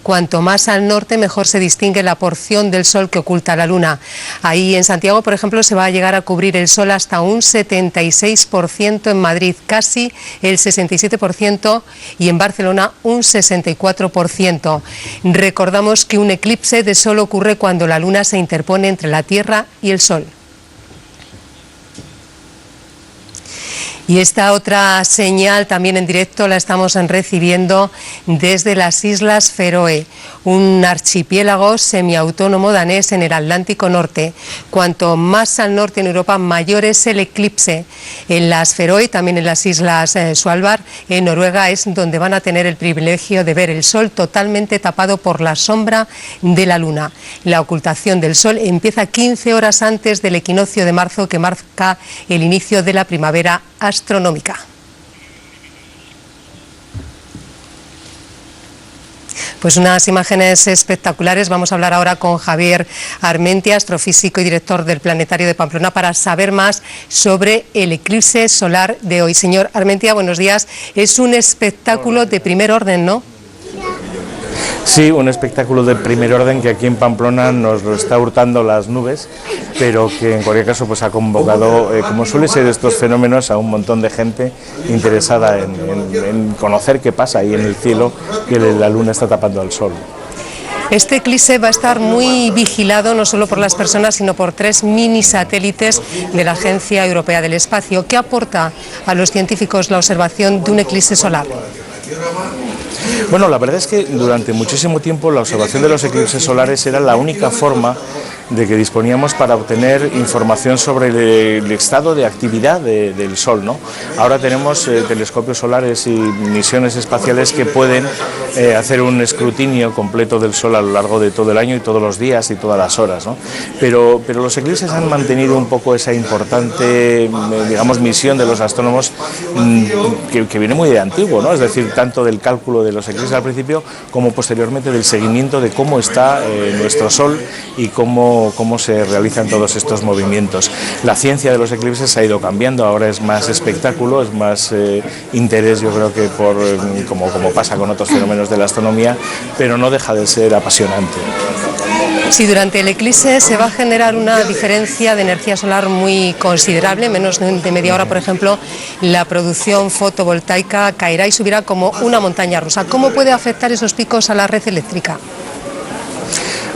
Cuanto más al norte, mejor se distingue la porción del sol que oculta la luna. Ahí en Santiago, por ejemplo, se va a llegar a cubrir el sol hasta un 76%, en Madrid casi el 67% y en Barcelona un 64%. Recordamos que un eclipse de sol ocurre cuando la luna se interpone entre la Tierra y el sol. Y esta otra señal también en directo la estamos recibiendo desde las Islas Feroe, un archipiélago semiautónomo danés en el Atlántico Norte. Cuanto más al norte en Europa, mayor es el eclipse. En las Feroe, también en las Islas Svalbard, en Noruega, es donde van a tener el privilegio de ver el sol totalmente tapado por la sombra de la luna. La ocultación del sol empieza 15 horas antes del equinoccio de marzo, que marca el inicio de la primavera astronómica. Pues unas imágenes espectaculares. Vamos a hablar ahora con Javier Armentia, astrofísico y director del Planetario de Pamplona, para saber más sobre el eclipse solar de hoy. Señor Armentia, buenos días. Es un espectáculo de primer orden, ¿no? Sí, un espectáculo de primer orden que aquí en Pamplona nos lo está hurtando las nubes, pero que en cualquier caso pues ha convocado, como suele ser estos fenómenos, a un montón de gente interesada en conocer qué pasa ahí en el cielo, que la luna está tapando al sol. Este eclipse va a estar muy vigilado no solo por las personas, sino por 3 mini satélites de la Agencia Europea del Espacio. ¿Qué aporta a los científicos la observación de un eclipse solar? Bueno, la verdad es que durante muchísimo tiempo la observación de los eclipses solares era la única forma de que disponíamos para obtener información sobre el estado de actividad del Sol, ¿no? Ahora tenemos telescopios solares y misiones espaciales que pueden hacer un escrutinio completo del Sol a lo largo de todo el año y todos los días y todas las horas, ¿no? Pero los eclipses han mantenido un poco esa importante, digamos, misión de los astrónomos que viene muy de antiguo, ¿no? Es decir, tanto del cálculo de los eclipses al principio como posteriormente del seguimiento de cómo está nuestro Sol y cómo se realizan todos estos movimientos. La ciencia de los eclipses ha ido cambiando, ahora es más espectáculo, es más interés, yo creo que como pasa con otros fenómenos de la astronomía, pero no deja de ser apasionante. Sí, durante el eclipse se va a generar una diferencia de energía solar muy considerable, menos de media hora, por ejemplo, la producción fotovoltaica caerá y subirá como una montaña rusa. ¿Cómo puede afectar esos picos a la red eléctrica?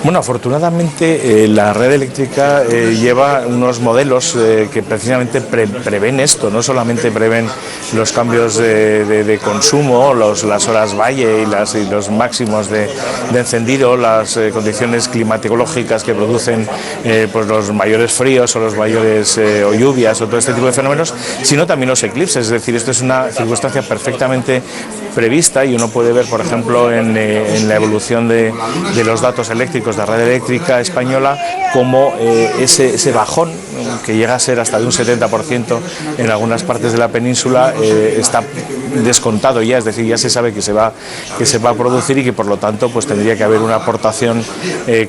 Bueno, afortunadamente la red eléctrica lleva unos modelos que precisamente prevén esto, no solamente prevén los cambios de consumo, las horas valle y los máximos de encendido, las condiciones climatológicas que producen pues los mayores fríos o los mayores o lluvias o todo este tipo de fenómenos, sino también los eclipses. Es decir, esto es una circunstancia perfectamente prevista y uno puede ver, por ejemplo, en la evolución de los datos eléctricos de la red eléctrica española, como ese bajón, que llega a ser hasta de un 70% en algunas partes de la península, está descontado ya, es decir, ya se sabe que se va a producir y que por lo tanto pues tendría que haber una aportación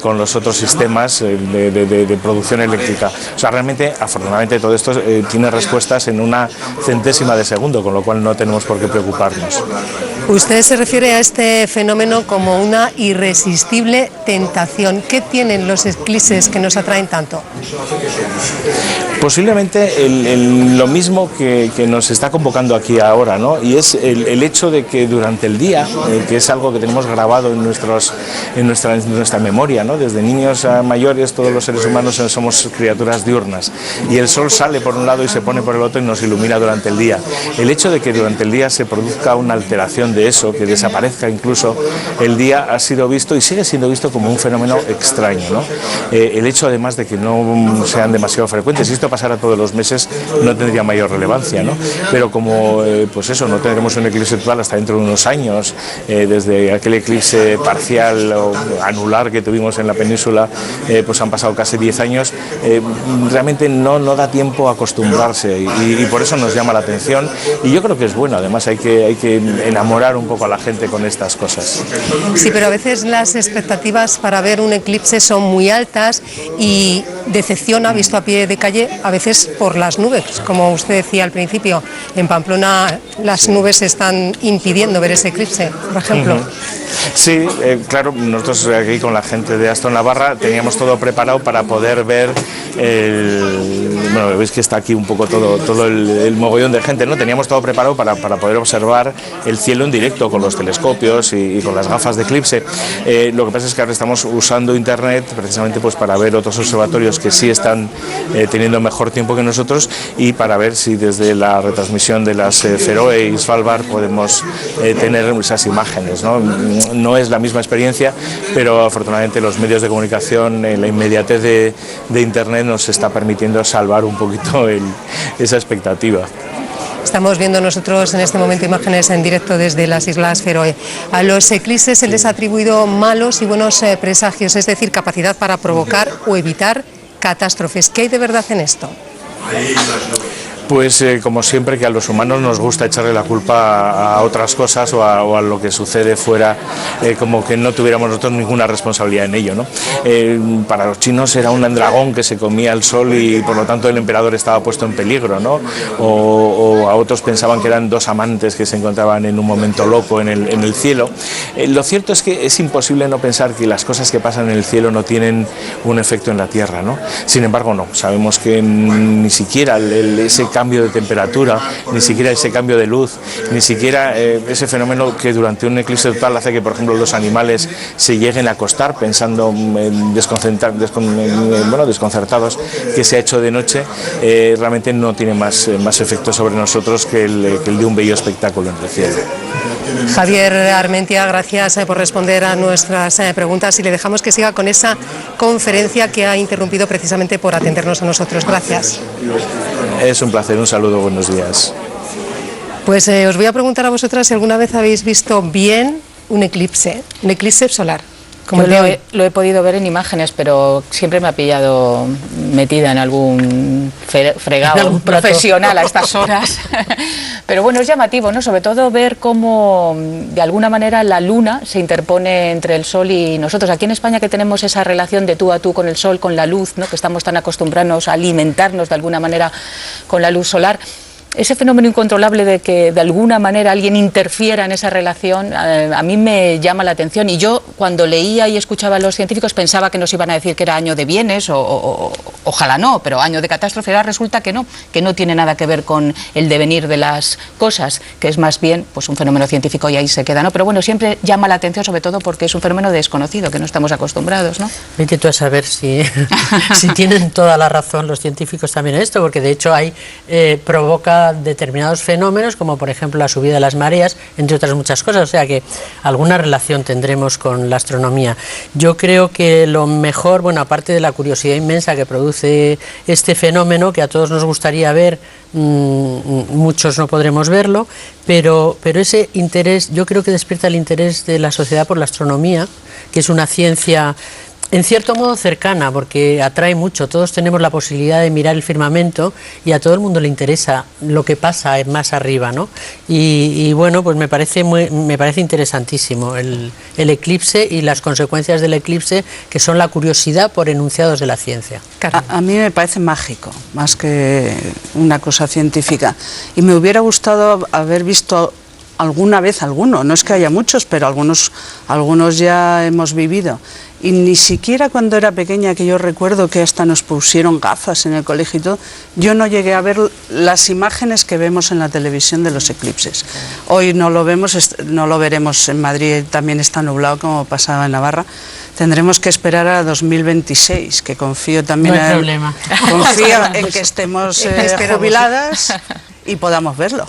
con los otros sistemas de producción eléctrica. O sea, realmente, afortunadamente, todo esto tiene respuestas en una centésima de segundo, con lo cual no tenemos por qué preocuparnos. Usted se refiere a este fenómeno como una irresistible tentación. ¿Qué tienen los eclipses que nos atraen tanto? Posiblemente lo mismo que nos está convocando aquí ahora, ¿no? Y es el hecho de que durante el día, que es algo que tenemos grabado en nuestra memoria, ¿no? Desde niños a mayores, todos los seres humanos somos criaturas diurnas, y el sol sale por un lado y se pone por el otro y nos ilumina durante el día. El hecho de que durante el día se produzca una alteración de eso, que desaparezca incluso el día, ha sido visto y sigue siendo visto como un fenómeno extraño, ¿no? El hecho, además, de que no sean demasiado frecuentes, si esto pasara todos los meses no tendría mayor relevancia, ¿no? Pero como pues eso, no tendremos un eclipse total hasta dentro de unos años, desde aquel eclipse parcial o anular que tuvimos en la península, pues han pasado casi 10 años, realmente no da tiempo a acostumbrarse y por eso nos llama la atención, y yo creo que es bueno. Además hay que enamorar asustar un poco a la gente con estas cosas. Sí, pero a veces las expectativas para ver un eclipse son muy altas y decepciona, visto a pie de calle, a veces por las nubes. Como usted decía al principio, en Pamplona las nubes están impidiendo ver ese eclipse, por ejemplo. Sí, claro, nosotros aquí con la gente de Aston Navarra teníamos todo preparado para poder ver bueno, veis que está aquí un poco todo el mogollón de gente, ¿no? Teníamos todo preparado para poder observar el cielo en directo con los telescopios y con las gafas de eclipse. Lo que pasa es que ahora estamos usando internet precisamente pues para ver otros observatorios que sí están teniendo mejor tiempo que nosotros y para ver si desde la retransmisión de las Feroe y Svalbard podemos tener esas imágenes, ¿no? No es la misma experiencia, pero afortunadamente los medios de comunicación, la inmediatez de internet nos está permitiendo salvar un poquito esa expectativa. Estamos viendo nosotros en este momento imágenes en directo desde las Islas Feroe. A los eclipses se les ha atribuido malos y buenos presagios, es decir, capacidad para provocar o evitar catástrofes. ¿Qué hay de verdad en esto? Pues como siempre, que a los humanos nos gusta echarle la culpa a otras cosas o a lo que sucede fuera, como que no tuviéramos nosotros ninguna responsabilidad en ello, ¿no? Para los chinos era un dragón que se comía el sol y por lo tanto el emperador estaba puesto en peligro, ¿no? O a otros pensaban que eran dos amantes que se encontraban en un momento loco en el cielo. Lo cierto es que es imposible no pensar que las cosas que pasan en el cielo no tienen un efecto en la Tierra, ¿no? Sin embargo, no. Sabemos que ni siquiera ese cambio de temperatura, ni siquiera ese cambio de luz, ni siquiera ese fenómeno que durante un eclipse total hace que, por ejemplo, los animales se lleguen a acostar pensando desconcertados que se ha hecho de noche, realmente no tiene más efecto sobre nosotros que el de un bello espectáculo en el cielo. Javier Armentia, gracias por responder a nuestras preguntas y le dejamos que siga con esa conferencia que ha interrumpido precisamente por atendernos a nosotros. Gracias. Es un placer, un saludo, buenos días. Pues os voy a preguntar a vosotras si alguna vez habéis visto bien un eclipse solar. Yo lo he podido ver en imágenes, pero siempre me ha pillado metida en algún fregado profesional a estas horas. Pero bueno, es llamativo, ¿no? Sobre todo ver cómo de alguna manera la luna se interpone entre el sol y nosotros. Aquí en España, que tenemos esa relación de tú a tú con el sol, con la luz, ¿no? Que estamos tan acostumbrados a alimentarnos de alguna manera con la luz solar. Ese fenómeno incontrolable de que de alguna manera alguien interfiera en esa relación, a mí me llama la atención. Y yo, cuando leía y escuchaba a los científicos, pensaba que nos iban a decir que era año de bienes, ojalá no, pero año de catástrofe. Ahora resulta que no tiene nada que ver con el devenir de las cosas, que es más bien pues un fenómeno científico y ahí se queda, ¿no? Pero bueno, siempre llama la atención, sobre todo porque es un fenómeno desconocido, que no estamos acostumbrados, ¿no? Vete tú a saber si tienen toda la razón los científicos también en esto, porque de hecho provoca determinados fenómenos, como por ejemplo la subida de las mareas, entre otras muchas cosas, o sea que alguna relación tendremos con la astronomía. Yo creo que lo mejor, bueno, aparte de la curiosidad inmensa que produce este fenómeno, que a todos nos gustaría ver, muchos no podremos verlo, pero ese interés, yo creo que despierta el interés de la sociedad por la astronomía, que es una ciencia en cierto modo cercana, porque atrae mucho. Todos tenemos la posibilidad de mirar el firmamento y a todo el mundo le interesa lo que pasa más arriba, ¿no? Y bueno, pues me parece interesantísimo el eclipse y las consecuencias del eclipse, que son la curiosidad por enunciados de la ciencia. A mí me parece mágico, más que una cosa científica. Y me hubiera gustado haber visto alguna vez alguno, no es que haya muchos, pero algunos ya hemos vivido. Y ni siquiera cuando era pequeña, que yo recuerdo que hasta nos pusieron gafas en el colegio y todo, yo no llegué a ver las imágenes que vemos en la televisión de los eclipses. Hoy no lo vemos, no lo veremos en Madrid, también está nublado como pasaba en Navarra. Tendremos que esperar a 2026, que confío también confío en que estemos jubiladas y podamos verlo.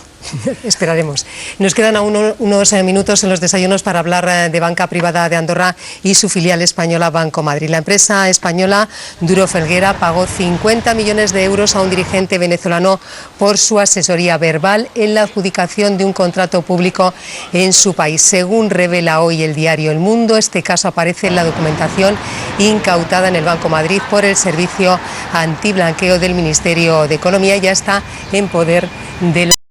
Esperaremos. Nos quedan aún unos minutos en los desayunos para hablar de banca privada de Andorra y su filial española Banco Madrid. La empresa española Duro Felguera pagó 50 millones de euros a un dirigente venezolano por su asesoría verbal en la adjudicación de un contrato público en su país. Según revela hoy el diario El Mundo, este caso aparece en la documentación incautada en el Banco Madrid por el Servicio Antiblanqueo del Ministerio de Economía y ya está en poder de la